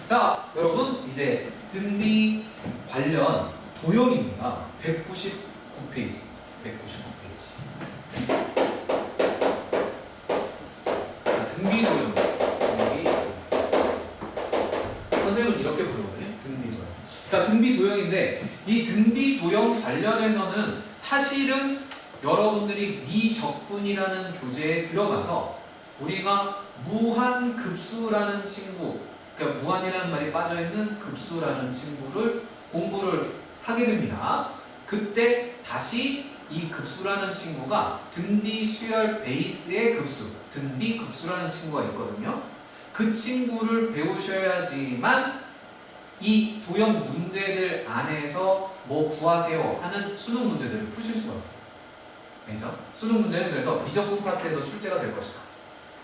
자, 여러분 이제 등비 관련 도형입니다. 199페이지. 199페이지. 등비 도형. 선생님은 이렇게 부르거든요. 등비 도형. 자, 등비 도형인데 이 등비 도형 관련해서는 사실은 여러분들이 미적분이라는 교재에 들어가서 우리가 무한급수라는 친구, 그러니까 무한이라는 말이 빠져있는 급수라는 친구를 공부를 하게 됩니다. 그때 다시 이 급수라는 친구가 등비 수열 베이스의 급수, 등비 급수라는 친구가 있거든요. 그 친구를 배우셔야지만 이 도형 문제들 안에서 뭐 구하세요 하는 수능 문제들을 푸실 수가 있어요. 알죠? 수능 문제는 그래서 미적분 파트에서 출제가 될 것이다.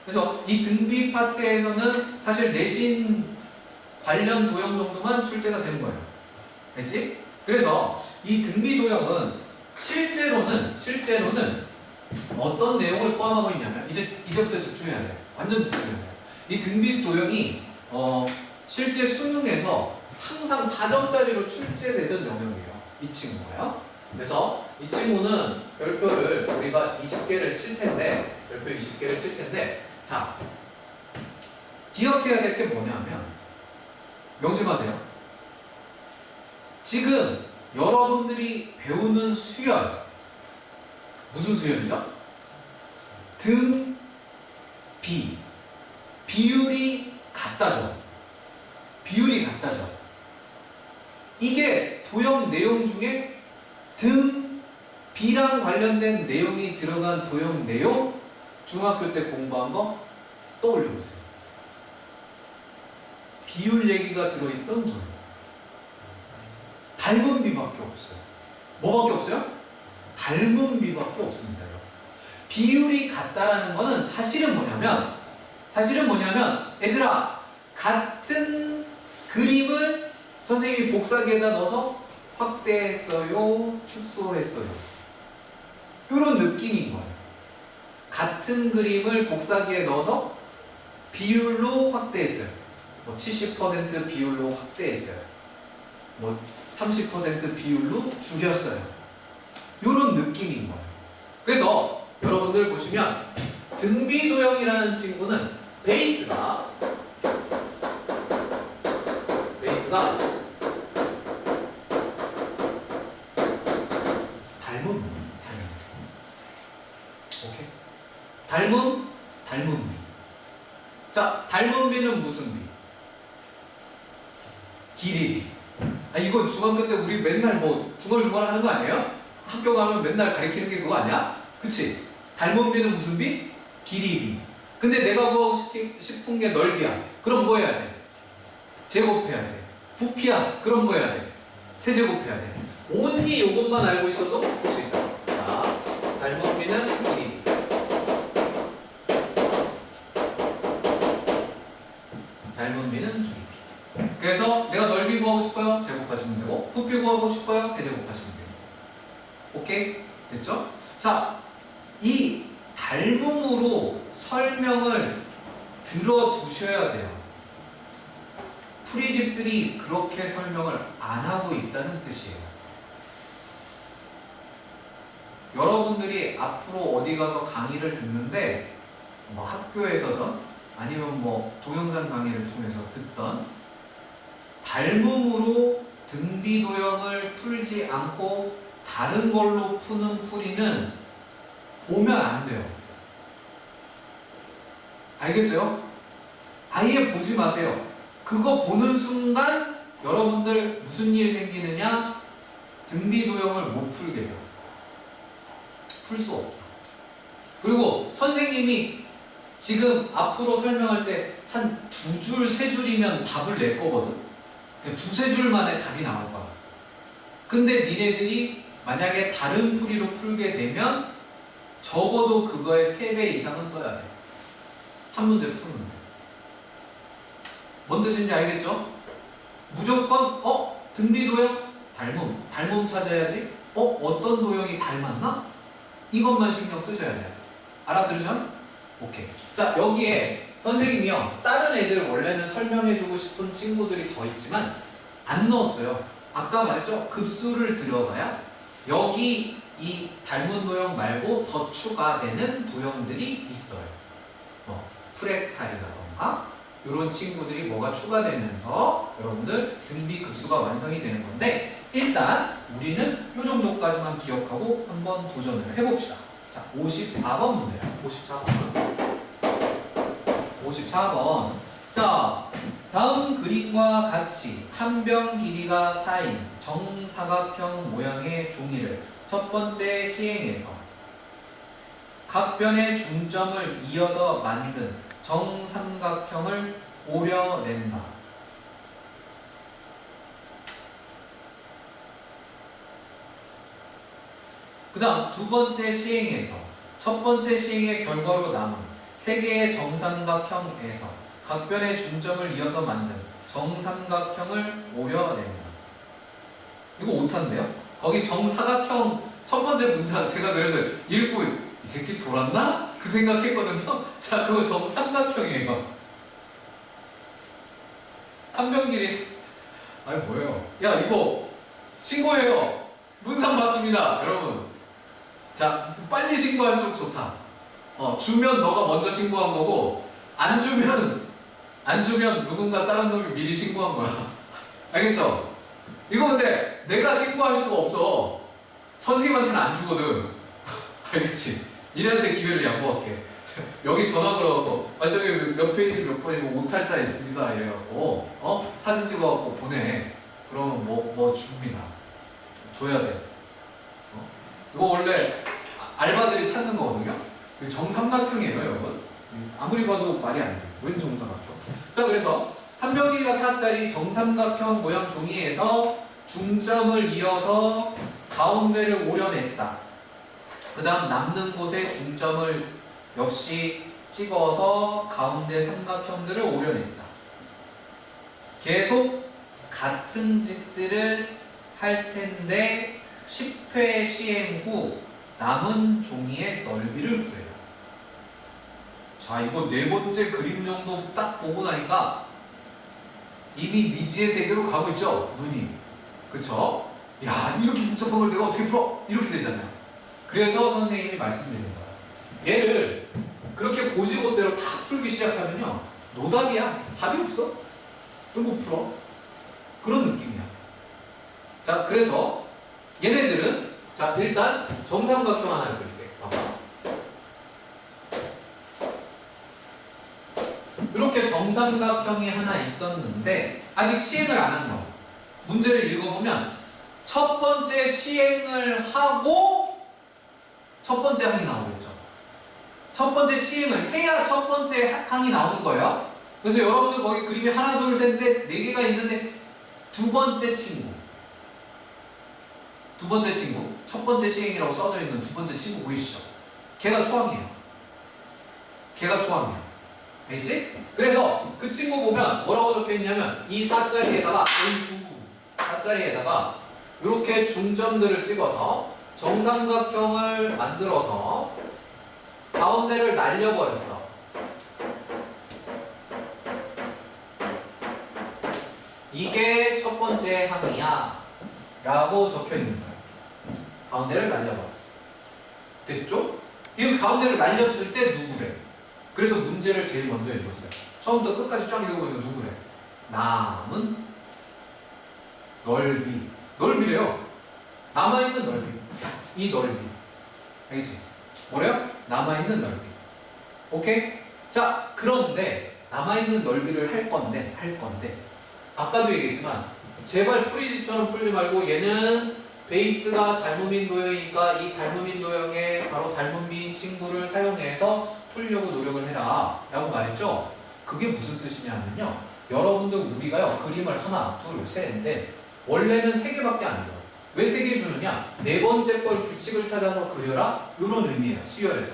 그래서 이 등비 파트에서는 사실 내신 관련 도형 정도만 출제가 되는 거예요. 알지? 그래서 이 등비 도형은 실제로는 어떤 내용을 포함하고 있냐면 이제부터 집중해야 돼요. 완전 집중해야 돼요. 이 등비 도형이 실제 수능에서 항상 4점짜리로 출제되던 영역이에요. 이 친구가요. 그래서 이 친구는 별표를 우리가 20개를 칠 텐데, 별표 20개를 칠 텐데, 자, 기억해야 될 게 뭐냐면, 명심하세요. 지금 여러분들이 배우는 수열, 무슨 수열이죠? 등, 비. 비율이 같다죠. 비율이 같다죠. 이게 도형 내용 중에 등, 비랑 관련된 내용이 들어간 도형 내용 중학교 때 공부한 거 떠올려보세요. 비율 얘기가 들어있던 도형. 닮은 비밖에 없어요. 뭐밖에 없어요? 닮은 비밖에 없습니다. 비율이 같다라는 거는 사실은 뭐냐면 얘들아, 같은 그림을 선생님이 복사기에다 넣어서 확대했어요, 축소했어요. 이런 느낌인 거예요. 같은 그림을 복사기에 넣어서 비율로 확대했어요. 뭐 70% 비율로 확대했어요. 뭐 30% 비율로 줄였어요. 이런 느낌인 거예요. 그래서 여러분들 보시면 등비도형이라는 친구는 베이스가 닮은 비. 자, 닮은 비는 무슨 비? 길이 비. 이거 중학교 때 우리 맨날 뭐 중얼중얼 하는 거 아니에요? 학교 가면 맨날 가리키는 게 그거 아니야? 그치? 닮은 비는 무슨 비? 길이 비. 근데 내가 구하고 싶은 게 넓이야. 그럼 뭐 해야 돼? 제곱해야 돼. 부피야. 그럼 뭐 해야 돼? 세제곱해야 돼. 온리 요것만 알고 있어도 볼 수 있다. 자, 닮은 비는 길이 비. 닮은 비는 길이 비. 그래서 내가 넓이 구하고 싶어요? 제곱하시면 되고, 부피 구하고 싶어요? 세제곱하시면 돼요. 오케이? 됐죠? 자, 이 닮음으로 설명을 들어두셔야 돼요. 풀이집들이 그렇게 설명을 안 하고 있다는 뜻이에요. 여러분들이 앞으로 어디 가서 강의를 듣는데 뭐 학교에서든 아니면 뭐 동영상 강의를 통해서 듣던 닮음으로 등비도형을 풀지 않고 다른 걸로 푸는 풀이는 보면 안 돼요. 알겠어요? 아예 보지 마세요. 그거 보는 순간 여러분들 무슨 일이 생기느냐? 등비도형을 못 풀게 돼요. 풀 수 없다. 그리고 선생님이 지금 앞으로 설명할 때 한 2줄, 3줄이면 답을 낼 거거든. 그냥 2-3줄 만에 답이 나올 거야. 근데 니네들이 만약에 다른 풀이로 풀게 되면 적어도 그거의 3배 이상은 써야 돼. 한 문제 푸는데. 뭔 뜻인지 알겠죠? 무조건 등비도형? 닮음 찾아야지. 어떤 도형이 닮았나? 이것만 신경 쓰셔야 돼요. 알아들으셨? 오케이. 자, 여기에 선생님이요 다른 애들 원래는 설명해주고 싶은 친구들이 더 있지만 안 넣었어요. 아까 말했죠? 급수를 들어가야 여기 이 닮은 도형 말고 더 추가되는 도형들이 있어요. 뭐 프랙탈이라던가 이런 친구들이 뭐가 추가되면서 여러분들 등비 급수가 완성이 되는 건데, 일단 우리는 이 정도까지만 기억하고 한번 도전을 해봅시다. 자, 54번 문제야. 54번. 자, 다음 그림과 같이 한 변 길이가 4인 정사각형 모양의 종이를 첫 번째 시행에서 각 변의 중점을 이어서 만든 정삼각형을 오려낸다. 그 다음 두 번째 시행에서 첫 번째 시행의 결과로 남은 세 개의 정삼각형에서 각 변의 중점을 이어서 만든 정삼각형을 오려낸다. 이거 오탄데요? 거기 정사각형 첫 번째 문장 제가 그래서 읽고 이 새끼 돌았나? 그 생각했거든요. 자, 그거 정삼각형이에요. 한 변 길이 아니 뭐예요? 야, 이거 신고해요. 문상 받습니다, 여러분. 자, 빨리 신고할수록 좋다. 주면 너가 먼저 신고한 거고, 안 주면 누군가 다른 놈이 미리 신고한 거야. 알겠죠? 이거 근데 내가 신고할 수가 없어. 선생님한테는 안 주거든. 알겠지? 니네한테 기회를 양보할게. 여기 전화 걸어갖고, 저기 몇 페이지 몇 번이고 오탈자 있습니다. 이래갖고, 사진 찍어갖고 보내. 그러면 뭐 줍니다. 줘야 돼. 이거 원래 알바들이 찾는 거거든요. 정삼각형이에요, 여러분. 아무리 봐도 말이 안 돼. 웬 정삼각형? 자, 그래서 한 변 길이가 4짜리 정삼각형 모양 종이에서 중점을 이어서 가운데를 오려냈다. 그 다음 남는 곳에 중점을 역시 찍어서 가운데 삼각형들을 오려냈다. 계속 같은 짓들을 할 텐데 10회 시행 후 남은 종이의 넓이를 구해라. 자, 이거 네 번째 그림 정도 딱 보고 나니까 이미 미지의 세계로 가고 있죠? 눈이. 그쵸? 야, 이렇게 복잡한 걸 내가 어떻게 풀어? 이렇게 되잖아요. 그래서 선생님이 말씀드린 거예요. 얘를 그렇게 고지고대로 다 풀기 시작하면요, 노답이야. 답이 없어. 그럼 못 풀어. 그런 느낌이야. 자, 그래서 얘네들은, 자, 일단 정삼각형 하나를 그릴게. 봐봐. 이렇게 정삼각형이 하나 있었는데 아직 시행을 안 한 거야. 문제를 읽어보면 첫 번째 시행을 하고 첫 번째 항이 나오겠죠. 첫 번째 시행을 해야 첫 번째 항이 나오는 거예요. 그래서 여러분들 거기 그림이 하나, 둘, 셋, 넷, 네 개가 있는데 두 번째 친구, 첫 번째 시행이라고 써져 있는 두 번째 친구 보이시죠? 걔가 초항이에요. 알겠지? 그래서 그 친구 보면 뭐라고 적혀 있냐면 이 4자리에다가 이렇게 중점들을 찍어서 정삼각형을 만들어서 가운데를 날려버렸어. 이게 첫 번째 항이야 라고 적혀 있는 거야. 가운데를 날려버렸어. 됐죠? 이 가운데를 날렸을 때 누구래? 그래서 문제를 제일 먼저 읽었어요. 처음부터 끝까지 쫙 읽어보니까 누구래? 남은 넓이래요. 남아있는 넓이. 이 넓이. 알겠지? 뭐래요? 남아있는 넓이. 오케이? 자, 그런데 남아있는 넓이를 할 건데 아까도 얘기했지만 제발 프리집처럼 풀지 말고 얘는 베이스가 닮음인 도형이니까 이 닮음인 도형에 바로 닮음인 친구를 사용해서 풀려고 노력을 해라 라고 말했죠. 그게 무슨 뜻이냐면요, 여러분들 우리가요 그림을 하나, 둘, 셋, 넷 원래는 3개밖에 안 줘요. 왜 3개 주느냐? 네 번째 걸 규칙을 찾아서 그려라, 이런 의미예요. 수열에서.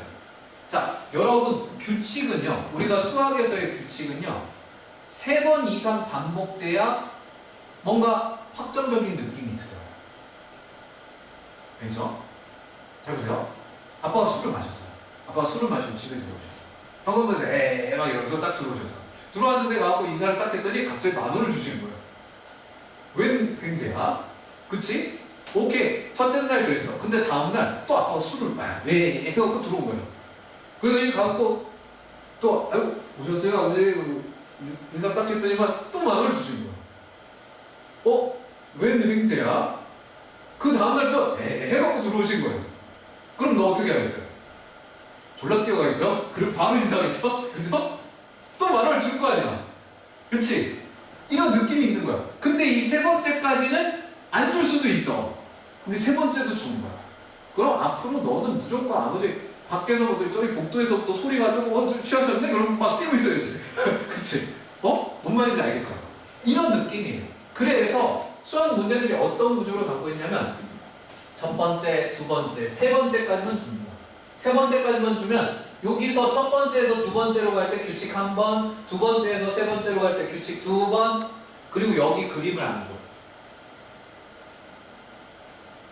자, 여러분 규칙은요, 우리가 수학에서의 규칙은요 3번 이상 반복돼야 뭔가 확정적인 느낌이 들어요. 알죠? 잘 보세요. 아빠가 술을 마셨어요. 아빠가 술을 마시고 집에 들어오셨어요. 방금 보면서 막 이러면서 딱 들어오셨어. 들어왔는데 가갖고 인사를 딱 했더니 갑자기 10,000원을 주시는 거야. 웬 횡재야? 그치? 오케이. 첫째 날 그랬어. 근데 다음날 또 아빠가 술을 왜 해갖고 들어온 거예요. 그래서 이 가갖고 또 아유 오셨어요? 아버지 인사 딱 했더니만 또 10,000원을 주시는 거야. 웬 횡재야? 그 다음날 또 해갖고 들어오신 거예요. 그럼 너 어떻게 하겠어요? 졸라 뛰어가겠죠? 그리고 바로 인사하겠죠? 그죠? 또 10,000원을 줄 거 아니야. 그치? 이런 느낌이 있는 거야. 근데 이 세 번째까지는 안 줄 수도 있어. 근데 세 번째도 주는 거야. 그럼 앞으로 너는 무조건 아버지 밖에서부터 저기 복도에서부터 소리가 좀 취하셨네? 그럼 막 뛰고 있어야지. 그치? 뭔 말인지 알겠죠? 이런 느낌이에요. 그래서 수학 문제들이 어떤 구조를 갖고 있냐면 첫 번째, 두 번째, 세 번째까지만 줍니다. 세 번째까지만 주면 여기서 첫 번째에서 두 번째로 갈 때 규칙 1번, 두 번째에서 세 번째로 갈 때 규칙 2번, 그리고 여기 그림을 안 줘.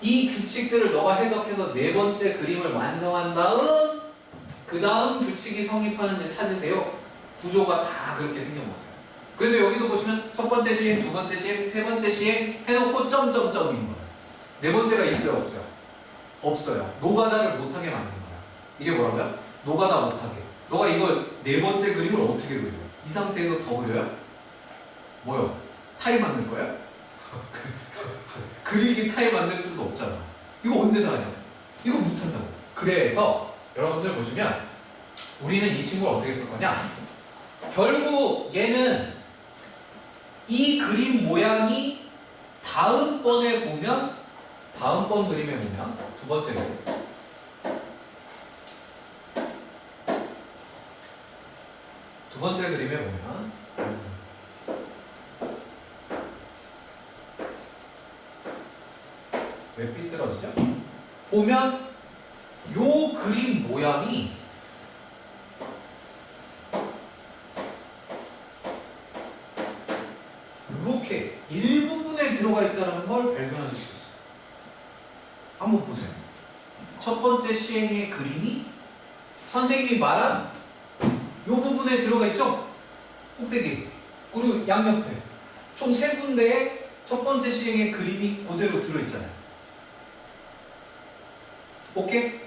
이 규칙들을 너가 해석해서 네 번째 그림을 완성한 다음 그 다음 규칙이 성립하는지 찾으세요. 구조가 다 그렇게 생겨먹었어요. 그래서 여기도 보시면 첫 번째 시행, 두 번째 시행, 세 번째 시행 해놓고 점점점인 거예요. 네 번째가 있어요, 없어요? 없어요. 노가다를 못하게 만든 거야. 이게 뭐라고요? 노가다 못하게. 너가 이걸 네 번째 그림을 어떻게 그려? 이 상태에서 더 그려요? 뭐요? 타일 만들 거야? 그리기 타일 만들 수도 없잖아. 이거 언제 다 하냐? 이거 못한다고. 그래서 여러분들 보시면 우리는 이 친구를 어떻게 풀 거냐? 결국 얘는 이 그림 모양이 다음번에 보면 다음번 그림에 보면 두 번째 그림 두 번째 그림에 보면 왜 삐뚤어지죠? 보면 요 그림 모양이 이렇게 일부분에 들어가 있다는 걸 발견하실 수 있어요. 한번 보세요. 첫 번째 시행의 그림이 선생님이 말한 이 부분에 들어가 있죠? 꼭대기 그리고 양옆에 총 세 군데에 첫 번째 시행의 그림이 그대로 들어있잖아요. 오케이?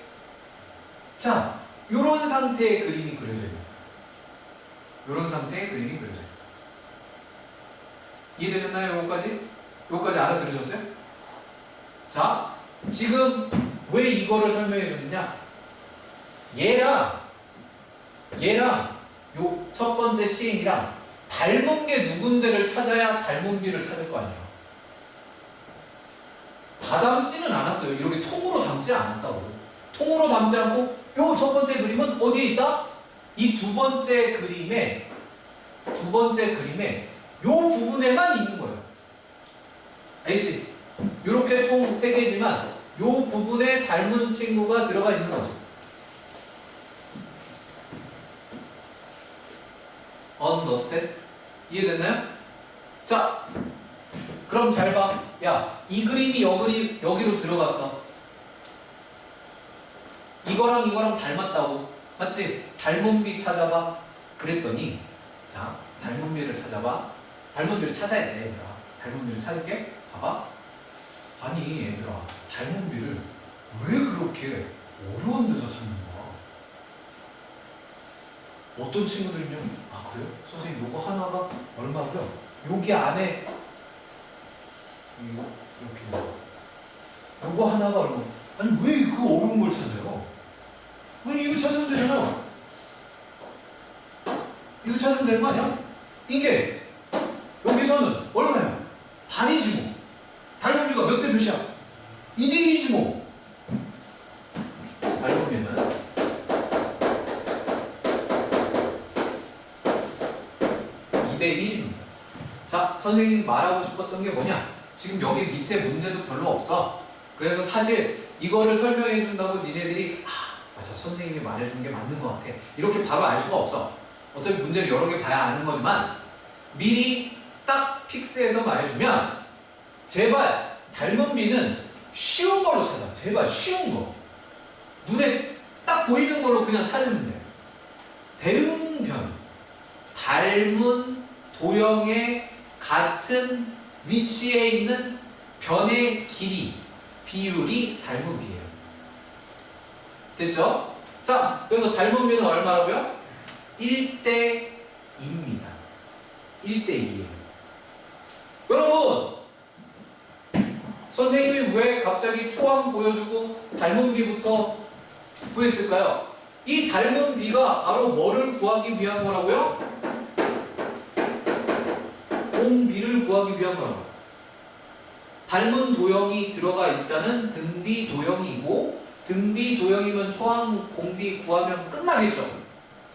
자, 요런 상태의 그림이 그려져요. 요런 상태의 그림이 그려져요. 이해되셨나요? 요거까지? 요거까지 알아들으셨어요? 자, 지금 왜 이거를 설명해 줬느냐? 얘랑 요 첫 번째 시행이랑 닮은 게 누군데를 찾아야 닮은 비를 찾을 거 아니에요. 다 담지는 않았어요. 이렇게 통으로 담지 않았다고. 통으로 담지 않고 요 첫 번째 그림은 어디에 있다? 이 두 번째 그림에 요 부분에만 있는 거예요. 알겠지? 요렇게 총 3개지만 요 부분에 닮은 친구가 들어가 있는 거죠. Understand? 이해됐나요? 자, 그럼 잘 봐. 야, 이 그림이 여기로 들어갔어. 이거랑 닮았다고. 맞지? 닮은 비 찾아봐. 그랬더니, 자, 닮은 비를 찾아봐. 닮은 비를 찾아야 돼, 얘들아. 닮은 비를 찾을게. 봐봐. 아니, 얘들아. 닮은 비를 왜 그렇게 어려운 데서 찾는 거야? 어떤 친구들이면, 아, 그래요? 선생님, 요거 하나가 얼마고요? 여기 안에, 이렇게. 요거 하나가 얼마? 아니, 왜 그 어려운 걸 찾아요? 아니, 이거 찾으면 되잖아. 이거 찾으면 되는 거 아니야? 이게 여기서는 얼마야? 반이지 뭐. 닮은 비가 몇 대 몇이야? 2대 1이지 뭐. 닮은 비는 2대 1입니다. 자, 선생님 말하고 싶었던 게 뭐냐? 지금 여기 밑에 문제도 별로 없어. 그래서 사실 이거를 설명해 준다고 니네들이 맞아, 선생님이 말해준 게 맞는 것 같아. 이렇게 바로 알 수가 없어. 어차피 문제를 여러 개 봐야 아는 거지만 미리 딱 픽스해서 말해주면 제발 닮은 비는 쉬운 걸로 찾아. 제발 쉬운 거. 눈에 딱 보이는 걸로 그냥 찾으면 돼. 대응변, 닮은 도형의 같은 위치에 있는 변의 길이, 비율이 닮은 비예요. 됐죠? 자, 그래서 닮은 비는 얼마라고요? 1대2입니다. 1대2예요. 여러분, 선생님이 왜 갑자기 초항 보여주고 닮은 비부터 구했을까요? 이 닮은 비가 바로 뭐를 구하기 위한 거라고요? 공비를 구하기 위한 거라고요. 닮은 도형이 들어가 있다는 등비 도형이고, 등비 도형이면 초항 공비 구하면 끝나겠죠?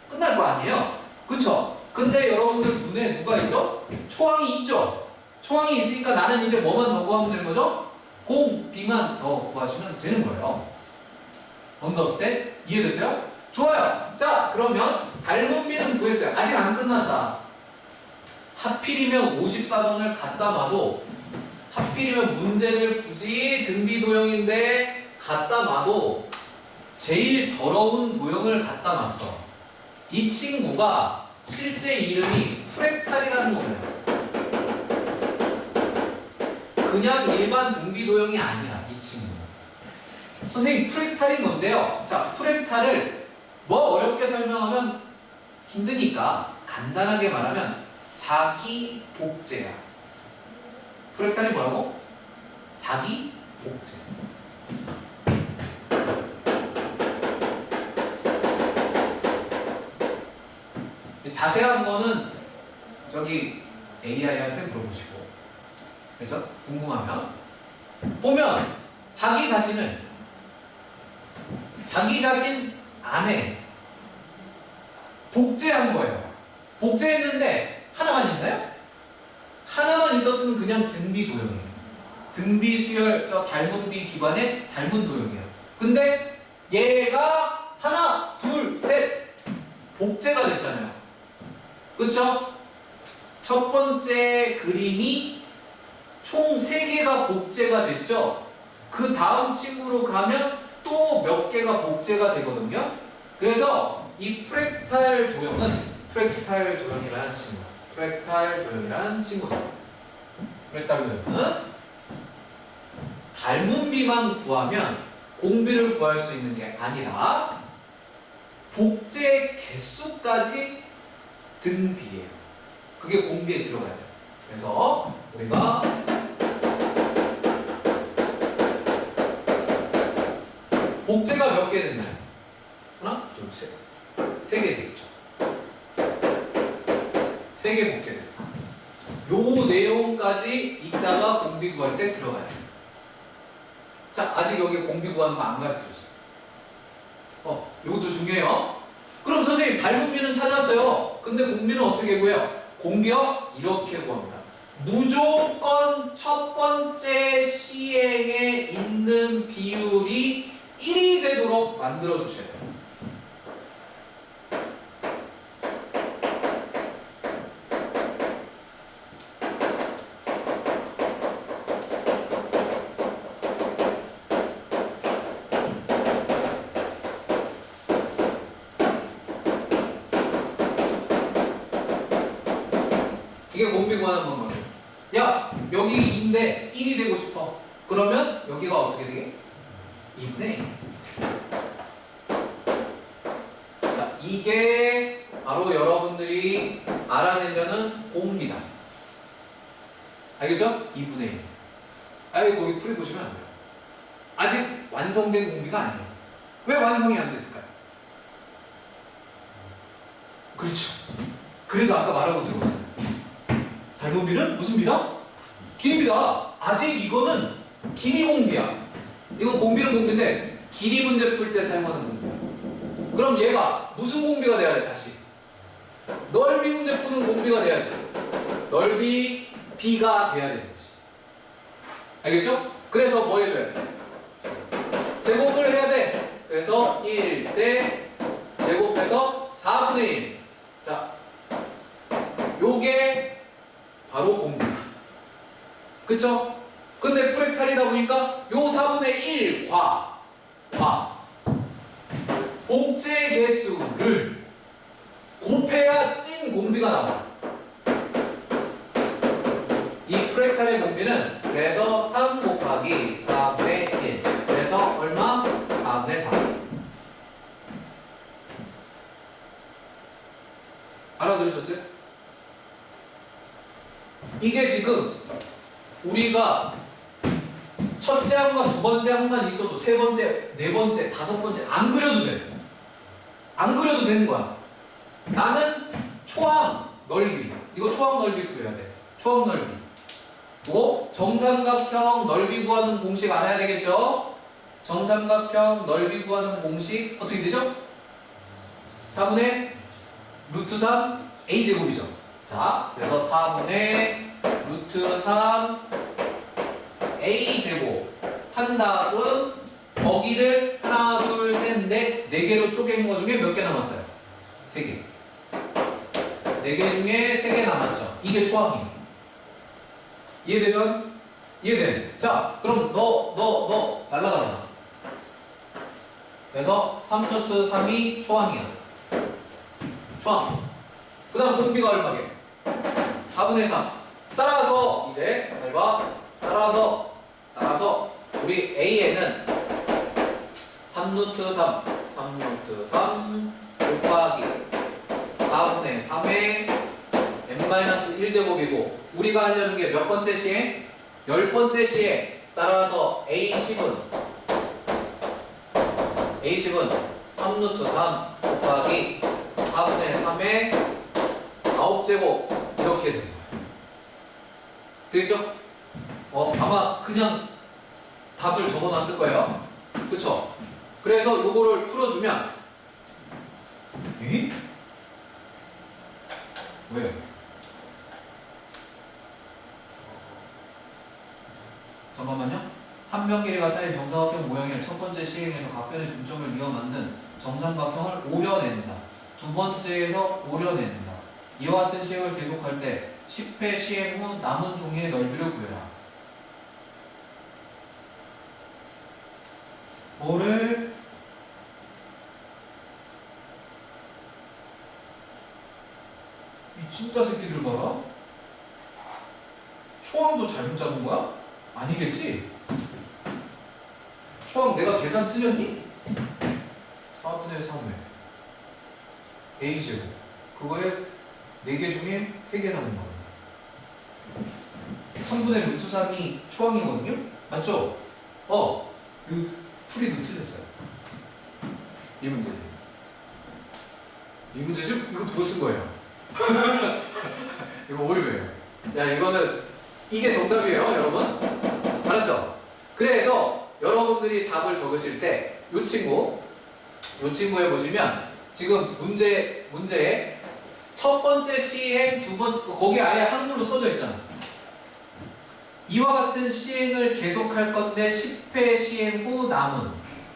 끝날 거 아니에요? 그쵸? 근데 여러분들 눈에 누가 있죠? 초항이 있죠? 초항이 있으니까 나는 이제 뭐만 더 구하면 되는 거죠? 공비만 더 구하시면 되는 거예요. 언더스탠? 이해됐어요? 좋아요. 자, 그러면 닮은 비는 구했어요. 아직 안 끝난다. 하필이면 54번을 갖다 놔도, 하필이면 문제를 굳이 등비 도형인데 갖다 놔도 제일 더러운 도형을 갖다 놨어. 이 친구가 실제 이름이 프랙탈이라는 거예요. 그냥 일반 등비 도형이 아니야, 이 친구. 선생님, 프랙탈이 뭔데요? 자, 프랙탈을 뭐 어렵게 설명하면 힘드니까 간단하게 말하면 자기 복제야. 프랙탈이 뭐라고? 자기 복제. 자세한 거는 저기 AI한테 물어보시고, 그래서 궁금하면 보면 자기 자신 안에 복제한 거예요. 복제했는데 하나만 있나요? 하나만 있었으면 그냥 등비 도형이에요. 등비 수열, 저 닮은 비 기반의 닮은 도형이에요. 근데 얘가 하나, 둘, 셋 복제가 됐잖아요. 그쵸? 첫 번째 그림이 총 3개가 복제가 됐죠? 그 다음 친구로 가면 또 몇 개가 복제가 되거든요? 그래서 이 프랙탈 도형은 프랙탈 도형이라는 친구. 프랙탈 도형이라는 친구다. 프랙탈 도형은 닮은 비만 구하면 공비를 구할 수 있는 게 아니라 복제 개수까지 등비예요. 그게 공비에 들어가야 돼요. 그래서 우리가 복제가 몇 개 됐나요? 하나, 둘, 셋. 3개 됐죠. 3개 복제됐다. 요 내용까지 이따가 공비 구할 때 들어가야 돼요. 자, 아직 여기 공비 구하는 거 안 가르쳐줬어요. 이것도 중요해요. 그럼 선생님, 닮은 비는 찾았어요. 근데 공비는 어떻게 구해요? 공비요? 이렇게 구합니다. 무조건 첫 번째 시행에 있는 비율이 1이 되도록 만들어 주셔야 돼요. 이게 공비 구하는 방법이에요. 야, 여기 2인데 1이 되고 싶어. 그러면 여기가 어떻게 되게? 2분의 1. 자, 이게 바로 여러분들이 알아내려는 공비다. 알겠죠? 2분의 1. 아예 거기 풀이 보시면 안 돼요. 아직 완성된 공비가 아니에요. 왜 완성이 안 됐을까요? 그렇죠. 그래서 아까 말하고 들어갔잖아요. 닮은 비는 무슨 비다? 길이 비다. 아직 이거는 길이 공비야. 이건 공비는 공비인데 길이 문제 풀 때 사용하는 공비야. 그럼 얘가 무슨 공비가 돼야 돼? 다시 넓이 문제 푸는 공비가 돼야지. 넓이 b가 돼야 되는 거지. 알겠죠? 그래서 뭐 해줘야 돼? 제곱을 해야 돼. 그래서 1대 제곱해서 4분의 1. 자, 요게 바로 공비. 그쵸? 근데 프랙탈이다 보니까 요 4분의 1 복제 개수를 곱해야 찐 공비가 나와. 이 프랙탈의 공비는 그래서 3 곱하기 4분의 1. 그래서 얼마? 4분의 3. 알아들으셨어요? 이게 지금 우리가 첫째 항만, 두 번째 항만 있어도 세 번째, 네 번째, 다섯 번째 안 그려도 돼. 안 그려도 되는 거야. 나는 초항 넓이, 이거 초항 넓이 구해야 돼. 초항 넓이. 뭐 정삼각형 넓이 구하는 공식 알아야 되겠죠? 정삼각형 넓이 구하는 공식 어떻게 되죠? 4분의 루트 3 a제곱이죠. 자, 그래서 4분의 루트 3 a제곱 한 다음 거기를 하나, 둘, 셋, 넷, 4개로 쪼갠 거 중에 몇 개 남았어요? 3개. 4개 중에 3개 남았죠. 이게 초항이에요. 이해되죠? 이해돼. 자, 그럼 너 날라가잖아. 그래서 3 루트 3이 초항이야. 초항. 그 다음 공비가 얼마게? 4분의 3. 따라서 이제 잘 봐. 따라서 우리 A에는 3 루트 3 곱하기 4분의 3의 n-1제곱이고 우리가 하려는 게 몇 번째 시행? 10번째 시행. 따라서 A10은 3 루트 3 곱하기 4분의 3의 9제곱 이렇게 됩니다. 되겠죠? 아마 그냥 답을 적어놨을 거예요. 그쵸? 그래서 요거를 풀어주면 이? 왜? 잠깐만요. 한 면 길이가 쌓인 정삼각형 모형의 첫 번째 시행에서 각변의 중점을 이어 만든 정삼각형을 오려낸다. 두 번째에서 오려낸다. 이와 같은 시행을 계속할 때 10회 시행 후 남은 종이의 넓이를 구해라. 뭐를 미친다 새끼들 봐라. 초항도 잘못 잡은 거야? 아니겠지? 초항 내가 계산 틀렸니? 4분의 3회 A제곱 그거에 4개 중에 3개 남은 거예요. 3분의 루트 3이 초항이거든요? 맞죠? 이거 풀이도 틀렸어요. 이 문제지. 이 문제죠? 이거 누가 쓴 거예요? 이거 오류예요. 야, 이거는 이게 정답이에요, 여러분. 알았죠? 그래서 여러분들이 답을 적으실 때 이 친구에 보시면 지금 문제에 첫 번째 시행, 두 번째 거기 아예 한글로 써져 있잖아. 이와 같은 시행을 계속할 건데 10회 시행 후 남은.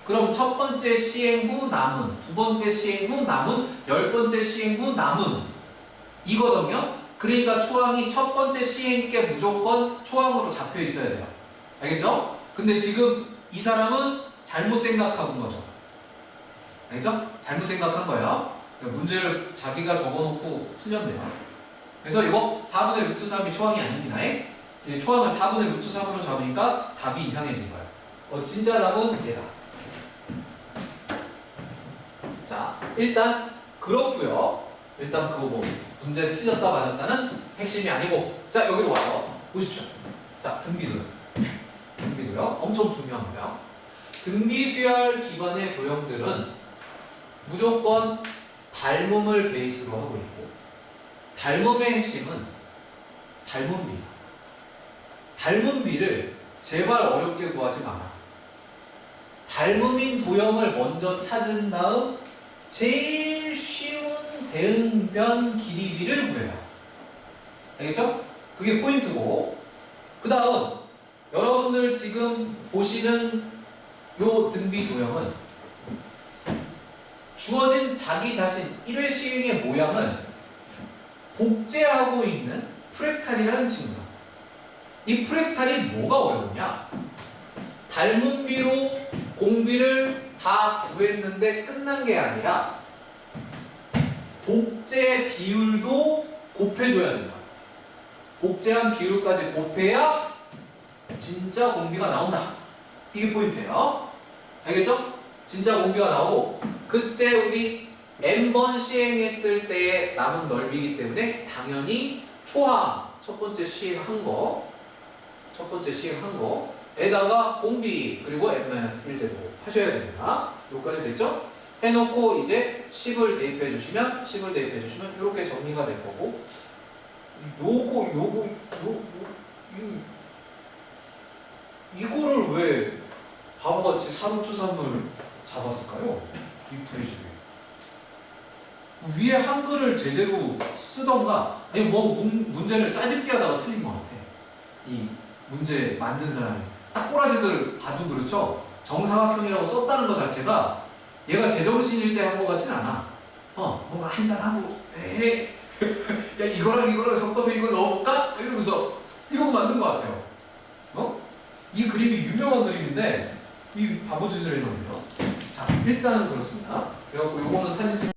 그럼 첫 번째 시행 후 남은, 두 번째 시행 후 남은, 10번째 시행 후 남은 이거든요. 그러니까 초항이 첫 번째 시행께 무조건 초항으로 잡혀 있어야 돼요. 알겠죠? 근데 지금 이 사람은 잘못 생각한 거죠. 알겠죠? 잘못 생각한 거예요. 문제를 자기가 적어놓고 틀렸네요. 그래서 이거 4분의 루트 3이 초항이 아닙니다. 이제 초항을 4분의 루트 3으로 잡으니까 답이 이상해진 거예요. 진짜 답은 얘다. 자, 일단 그렇고요. 일단 그거 뭐 문제 틀렸다 맞았다는 핵심이 아니고, 자 여기로 와서 보십시오. 자, 등비도요. 엄청 중요합니다. 등비수열 기반의 도형들은 무조건 닮음을 베이스로 하고 있고, 닮음의 핵심은 닮음비다. 닮음비를 제발 어렵게 구하지 마라. 닮음인 도형을 먼저 찾은 다음 제일 쉬운 대응변 길이비를 구해라. 알겠죠? 그게 포인트고, 그 다음 여러분들 지금 보시는 요 등비 도형은 주어진 자기 자신 1회 시행의 모양을 복제하고 있는 프랙탈이라는 친구다. 이 프랙탈이 뭐가 어렵냐? 닮음비로 공비를 다 구했는데 끝난 게 아니라 복제 비율도 곱해줘야 된다. 복제한 비율까지 곱해야 진짜 공비가 나온다. 이게 포인트예요. 알겠죠? 진짜 공비가 나오고 그때 우리 n번 시행했을 때의 남은 넓이기 때문에 당연히 초항 첫 번째 시행한 거에다가 공비 그리고 n-1 제곱 하셔야 됩니다. 여기까지 됐죠? 해놓고 이제 10을 대입해 주시면 이렇게 정리가 될 거고 이거를 왜 바보같이 사루투삼을 잡았을까요? 이 프리즈에 위에 한글을 제대로 쓰던가 아니 뭐 문제를 짜집기 하다가 틀린 것 같아. 이 문제 만든 사람이 딱 꼬라지들 봐도 그렇죠. 정사각형이라고 썼다는 것 자체가 얘가 제정신일 때 한 것 같진 않아. 뭔가 한잔하고 에이 야 이거랑 섞어서 이걸 넣어볼까? 이러면서 이러고 만든 것 같아요. 이 그림이 유명한 그림인데 이 바보짓을 해놓으면 자 일단은 그렇습니다. 그래갖고 요거는 사진 찍